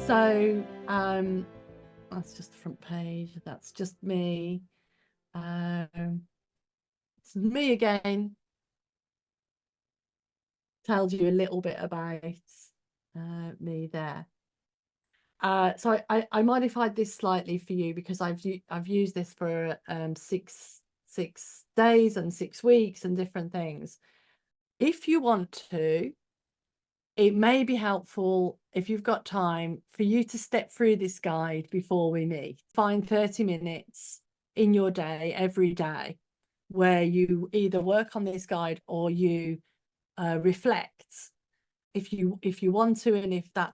So that's just the front page. That's just me. It's me again. Tells you a little bit about me there. So I modified this slightly for you because I've used this for 6 days and 6 weeks and different things. If you want to, it may be helpful, if you've got time, for you to step through this guide before we meet. Find 30 minutes in your day, every day, where you either work on this guide or you reflect. If you want to, and if that,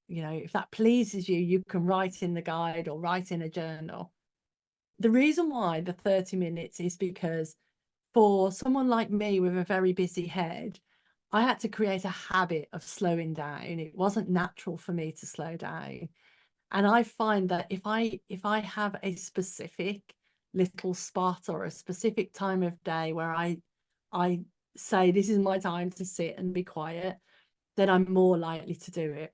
if that pleases you, you can write in the guide or write in a journal. The reason why the 30 minutes is because for someone like me with a very busy head, I had to create a habit of slowing down. It wasn't natural for me to slow down. And I find that if I have a specific little spot or a specific time of day where I say this is my time to sit and be quiet, then I'm more likely to do it.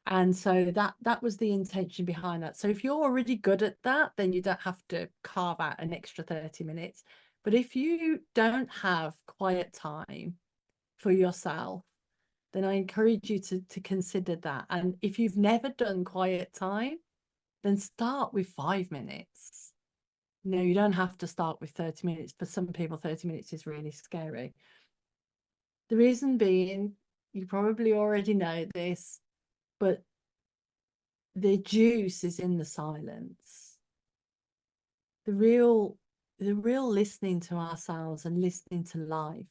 And so that was the intention behind that. So if you're already good at that, then you don't have to carve out an extra 30 minutes. But if you don't have quiet time for yourself, then I encourage you to consider that. And if you've never done quiet time, then start with 5 minutes. No, you don't have to start with 30 minutes. For some people, 30 minutes is really scary. The reason being, you probably already know this, but the juice is in the silence. The real listening to ourselves and listening to life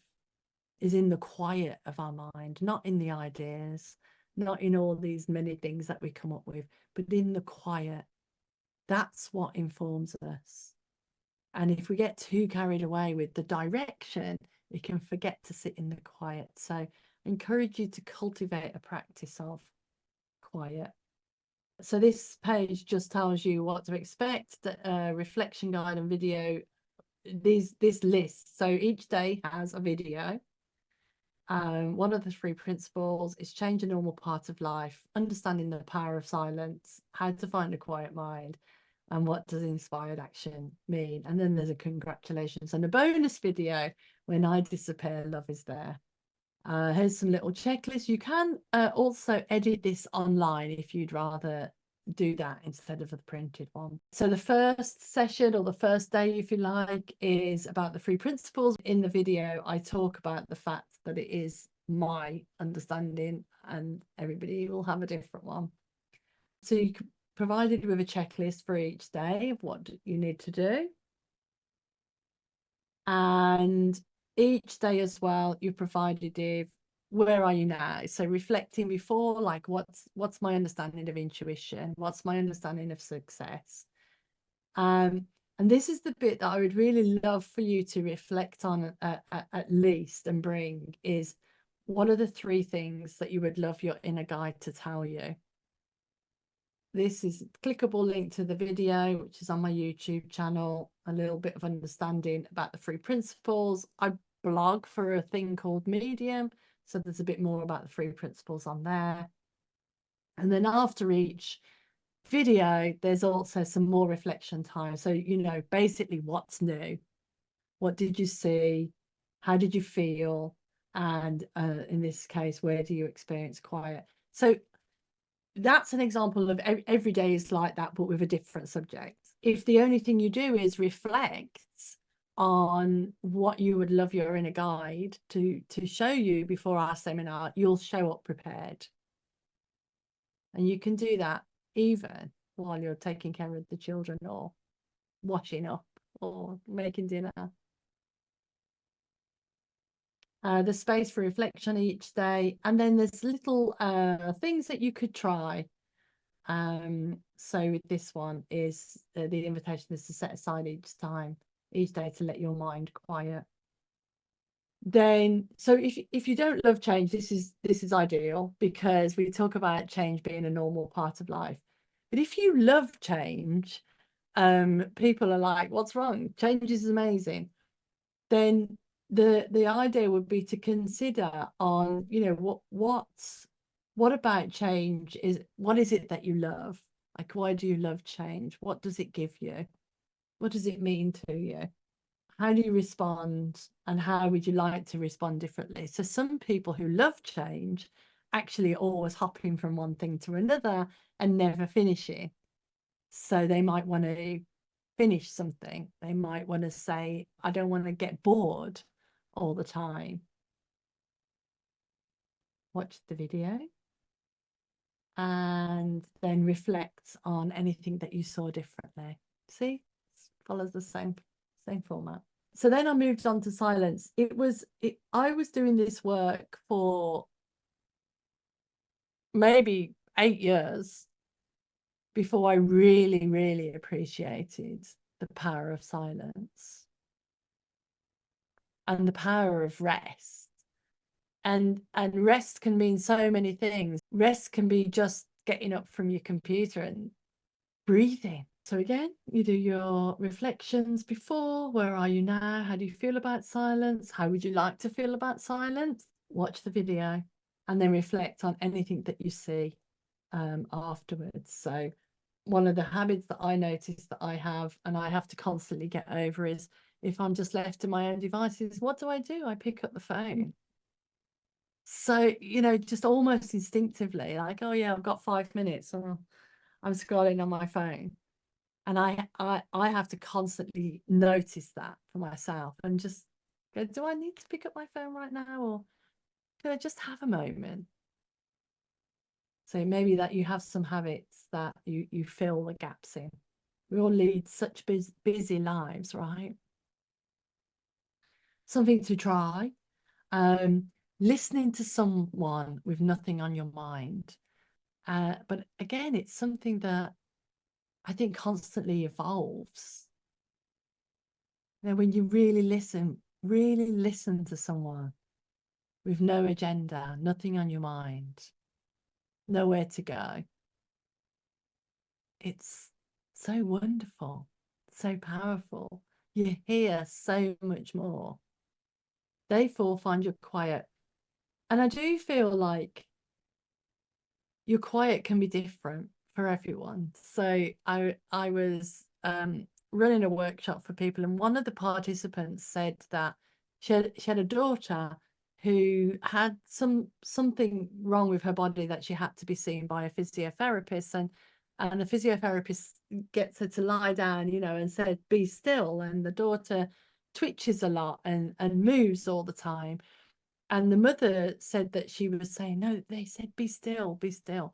is in the quiet of our mind, not in the ideas, not in all these many things that we come up with, but in the quiet. That's what informs us. And if we get too carried away with the direction, we can forget to sit in the quiet. So I encourage you to cultivate a practice of quiet. So this page just tells you what to expect, the reflection guide and video, this list. So each day has a video. One of the 3 principles is change a normal part of life, understanding the power of silence, how to find a quiet mind, and what does inspired action mean. And then there's a congratulations and a bonus video. When I disappear, love is there. Here's some little checklists. You can also edit this online if you'd rather do that instead of the printed one. So the first session, or the first day, if you like, is about the 3 principles. In the video, I talk about the fact that it is my understanding and everybody will have a different one. So you can provided with a checklist for each day of what you need to do. And each day as well, you provided with where are you now? So reflecting before, like what's my understanding of intuition? What's my understanding of success? And this is the bit that I would really love for you to reflect on at least and bring is, what are the 3 things that you would love your inner guide to tell you? This is a clickable link to the video, which is on my YouTube channel, a little bit of understanding about the 3 principles. I blog for a thing called Medium, so there's a bit more about the 3 principles on there. And then after each video, there's also some more reflection time. So, basically what's new? What did you see? How did you feel? And in this case, where do you experience quiet? So that's an example of every day is like that, but with a different subject. If the only thing you do is reflect on what you would love your inner guide to show you before our seminar, you'll show up prepared. And you can do that even while you're taking care of the children or washing up or making dinner. The space for reflection each day, and then there's little things that you could try. So with this one is the invitation is to set aside each day to let your mind quiet. Then, so if you don't love change, this is ideal, because we talk about change being a normal part of life. But if you love change, people are like, what's wrong? Change is amazing. Then the idea would be to consider on, what's what about change what is it that you love? Like, why do you love change? What does it give you? What does it mean to you? How do you respond, and how would you like to respond differently? So some people who love change actually are always hopping from one thing to another and never finishing. So they might want to finish something. They might want to say, I don't want to get bored all the time. Watch the video and then reflect on anything that you saw differently. See, follows the same format. So then I moved on to silence. I was doing this work for maybe 8 years before I really, really appreciated the power of silence and the power of rest. And rest can mean so many things. Rest can be just getting up from your computer and breathing. So again, you do your reflections before. Where are you now? How do you feel about silence? How would you like to feel about silence? Watch the video and then reflect on anything that you see afterwards. So one of the habits that I notice that I have, and I have to constantly get over, is if I'm just left to my own devices, what do? I pick up the phone. So, you know, just almost instinctively, like, oh yeah, I've got 5 minutes, or I'm scrolling on my phone. And I have to constantly notice that for myself and just go, do I need to pick up my phone right now, or can I just have a moment? So maybe that you have some habits that you fill the gaps in. We all lead such busy lives, right? Something to try. Listening to someone with nothing on your mind. But again, it's something that I think constantly evolves. You know, when you really listen to someone with no agenda, nothing on your mind, nowhere to go. It's so wonderful, so powerful. You hear so much more. Therefore, find your quiet. And I do feel like your quiet can be different for everyone. So I was running a workshop for people, and one of the participants said that she had a daughter who had something wrong with her body, that she had to be seen by a physiotherapist, and the physiotherapist gets her to lie down, you know, and said, be still. And the daughter twitches a lot and moves all the time. And the mother said that she was saying, no, they said, be still, be still.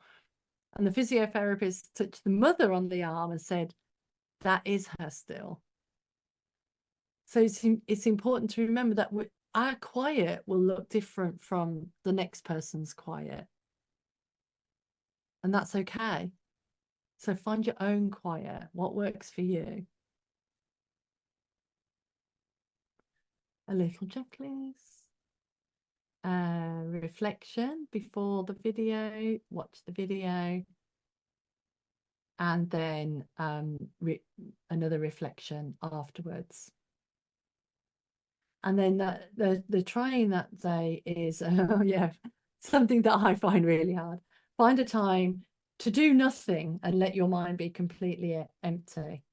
And the physiotherapist touched the mother on the arm and said, that is her still. So it's important to remember that our quiet will look different from the next person's quiet. And that's okay. So find your own quiet, what works for you. A little checklist. Reflection before the video, watch the video, and then another reflection afterwards. And then the trying that day is yeah, something that I find really hard. Find a time to do nothing and let your mind be completely empty.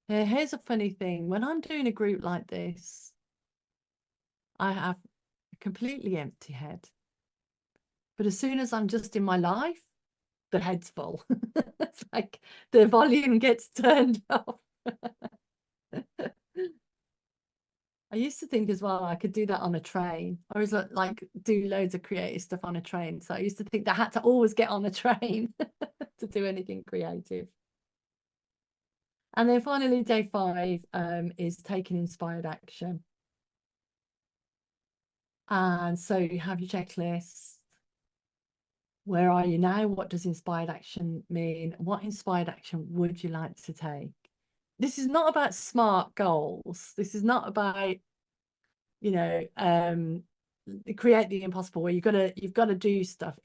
Here's a funny thing. When I'm doing a group like this, I have a completely empty head. But as soon as I'm just in my life, the head's full. It's like the volume gets turned off. I used to think as well I could do that on a train. I always like do loads of creative stuff on a train. So I used to think that I had to always get on a train to do anything creative. And then finally, day 5 is taking inspired action. And so you have your checklist. Where are you now? What does inspired action mean? What inspired action would you like to take? This is not about SMART goals. This is not about, you know, create the impossible, where you've got to do stuff.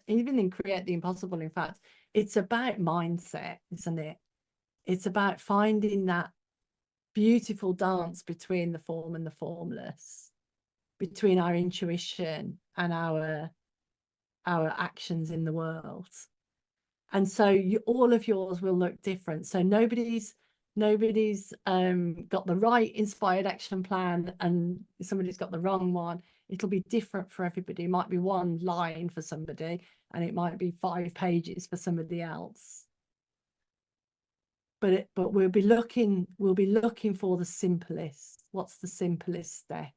Even in create the impossible, in fact, it's about mindset, isn't it? It's about finding that beautiful dance between the form and the formless. between our intuition and our actions in the world. And so all of yours will look different. So nobody's got the right inspired action plan and somebody's got the wrong one. It'll be different for everybody. It might be one line for somebody and it might be 5 pages for somebody else. But we'll be looking for the simplest. What's the simplest step?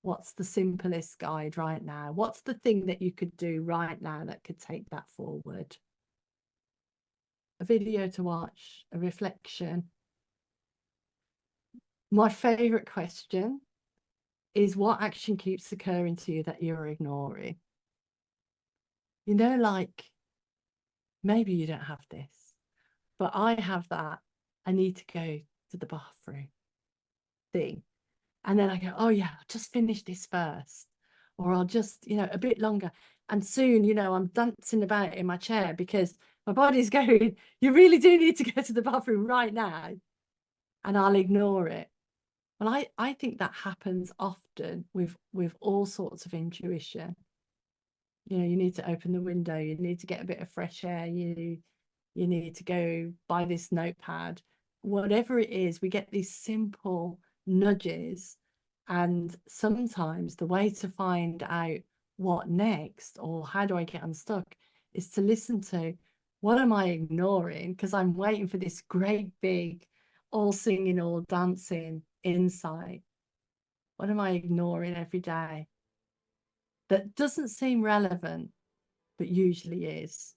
What's the simplest guide right now? What's the thing that you could do right now that could take that forward? A video to watch, a reflection. My favorite question is, what action keeps occurring to you that you're ignoring? You know, like, maybe you don't have this, but I have that. I need to go to the bathroom thing. And then I go, oh yeah, I'll just finish this first. Or I'll just, a bit longer. And soon, I'm dancing about in my chair because my body's going, you really do need to go to the bathroom right now. And I'll ignore it. Well, I think that happens often with all sorts of intuition. You need to open the window, you need to get a bit of fresh air, you need to go buy this notepad. Whatever it is, we get these simple nudges, and sometimes the way to find out what next or how do I get unstuck is to listen to, what am I ignoring? Because I'm waiting for this great big all singing, all dancing insight. What am I ignoring every day that doesn't seem relevant but usually is?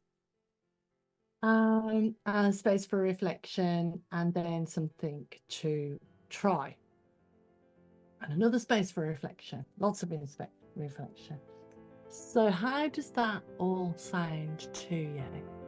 And space for reflection, and then something to try, and another space for reflection, lots of reflection. So how does that all sound to you?